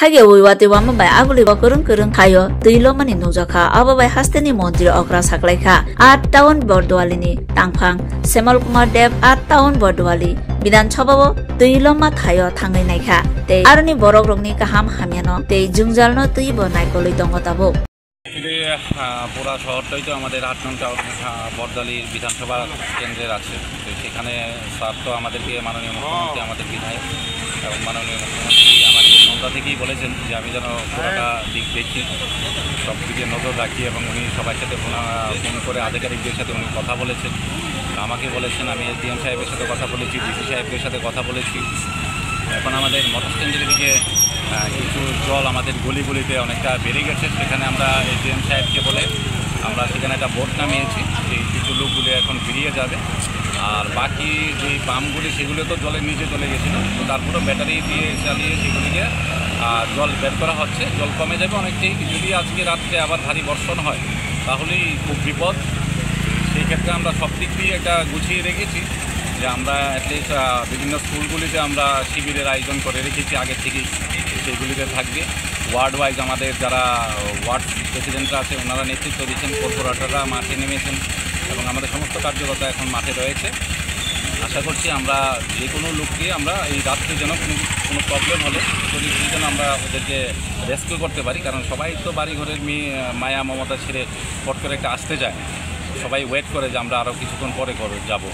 Thage Wiwati Wama by Aguli Bakurun Kurun Kayo, Duilomani Nuzaka, Aba by Hasteni Mondri Okra Saklaika, Art Town Bordwalini, Tangpang, Semal Kumar Dev, Art Town Bordwali, Bidan Chobabo, Duiloma Tayo Tangai Naika, They Arni Borogroni Kaham Hamiano, They Junjalno Tuibo Naikoli Dongotabo. পুরা শহরটাই তো আমাদের ৮ নং বড়দালির বিধানসভা কেন্দ্রের আছে। তো সেখানে sir তো আমাদেরকে মাননীয় মুখ্যমন্ত্রী আমাদের বিধায়ক এবং মাননীয় মুখ্যমন্ত্রী আমাকে সন্ধ্যা থেকেই বলেছেন যে আমি যেন পুরোটা দিক দেখি, সব দিকে নজর রাখি এবং উনি সবার সাথে ফোন করে আধিকারিকদের সাথে উনি কথা বলেছেন। আমাকে বলেছেন, আমি এসডিএম সাহেবের সাথে কথা বলেছি, ডিসি সাহেবদের সাথে কথা বলেছি। এখন আমাদের মোটর স্ট্যান্ডের দিকে কিছু জল আমাদের গলিগুলিতে অনেকটা বেড়ে গেছে, সেখানে আমরা এসডিএম সাহেবকে বলে আমরা সেখানে একটা বোট নামিয়েছি, সেই কিছু লোকগুলি এখন বেরিয়ে যাবে। আর বাকি যে পাম্পগুলি সেগুলো তো জলের নিচে চলে গেছিলো, তো তারপরেও ব্যাটারি দিয়ে চালিয়ে সেগুলিকে জল বের করা হচ্ছে। জল কমে যাবে অনেকটাই। যদি আজকে রাত্রে আবার ভারী বর্ষণ হয় তাহলেই খুব বিপদ। সেই ক্ষেত্রে আমরা সব দিক দিয়ে একটা গুছিয়ে রেখেছি যে আমরা অ্যাটলিস্ট বিভিন্ন স্কুলগুলিতে আমরা শিবিরের আয়োজন করে রেখেছি আগের থেকেই, সেগুলিতে থাকবে। ওয়ার্ড ওয়াইজ আমাদের যারা ওয়ার্ড প্রেসিডেন্টরা আছে ওনারা নেতৃত্ব দিচ্ছেন, কর্পোরেটররা মাঠে নেমেছেন এবং আমাদের সমস্ত কার্যকর্তা এখন মাঠে রয়েছে। আশা করছি আমরা যে কোনো লোককে আমরা এই রাত্রে যেন কোনো প্রবলেম হলে যেন আমরা ওদেরকে রেস্কিউ করতে পারি, কারণ সবাই তো বাড়িঘরের মায়া মমতা ছেড়ে ফট করে একটা আসতে যায়, সবাই ওয়েট করে যে আমরা আরও কিছুক্ষণ পরে যাব।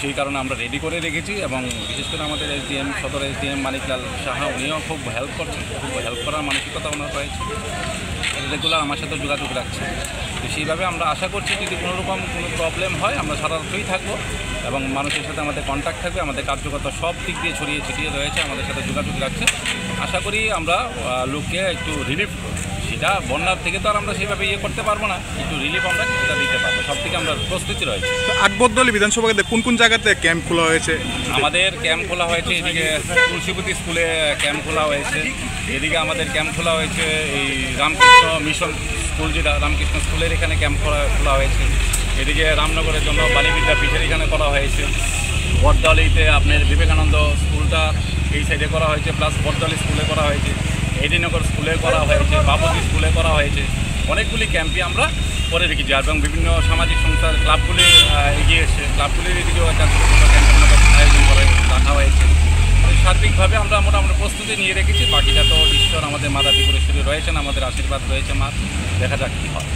সেই কারণে আমরা রেডি করে রেখেছি এবং বিশেষ করে আমাদের এসডিএম সদর এসডিএম মানিকলাল সাহা উনিও খুব হেল্প করছেন, খুব হেল্প করার মানসিকতা ওনার রয়েছে, রেগুলার আমার সাথে যোগাযোগ রাখছে। তো সেইভাবে আমরা আশা করছি যদি কোনোরকম কোনো প্রবলেম হয় আমরা সারা রাত্রেই থাকবো এবং মানুষের সাথে আমাদের কন্ট্যাক্ট থাকবে। আমাদের কার্যকর্তা সব দিক দিয়ে ছড়িয়ে ছিটিয়ে রয়েছে, আমাদের সাথে যোগাযোগ রাখছে। আশা করি আমরা লোককে একটু রিলিফ, সেটা বন্যার থেকে তো আর আমরা সেইভাবে করতে পারবো না, একটু রিলিফ আমরা সেটা দিতে পারবো, সব থেকে আমরা প্রস্তুতি রয়েছে। আটবদলি বিধানসভাতে কোন কোন জায়গাতে ক্যাম্প খোলা হয়েছে? আমাদের ক্যাম্প খোলা হয়েছে এদিকে তুলসীপতি স্কুলে ক্যাম্প খোলা হয়েছে, এদিকে আমাদের ক্যাম্প খোলা হয়েছে এই রামকৃষ্ণ মিশন স্কুল, যেটা রামকৃষ্ণ স্কুলের এখানে ক্যাম্প খোলা হয়েছে, এদিকে রামনগরের জন্য বালি বিদ্যাপীঠের এখানে করা হয়েছে, বড়দালিতে আপনার বিবেকানন্দ স্কুলটা এই সাইডে করা হয়েছে, প্লাস বড়দালি স্কুলে করা হয়েছে, এডিনগর স্কুলে করা হয়েছে, বাবুজি স্কুলে করা হয়েছে। অনেকগুলি ক্যাম্পে আমরা করে রেখেছি এবং বিভিন্ন সামাজিক সংস্থার ক্লাবগুলি এগিয়ে এসে ক্লাবগুলির এদিকেও একটা ছোটো ছোটো ক্যাম্পের আয়োজন করে রাখা হয়েছে। সার্বিকভাবে আমরা মোটামুটি প্রস্তুতি নিয়ে রেখেছি। বাকিটা তো ঈশ্বর আমাদের মাতা ত্রিপুরেশ্বরী রয়েছেন, আমাদের আশীর্বাদ রয়েছে, মা দেখা যাক কী হয়।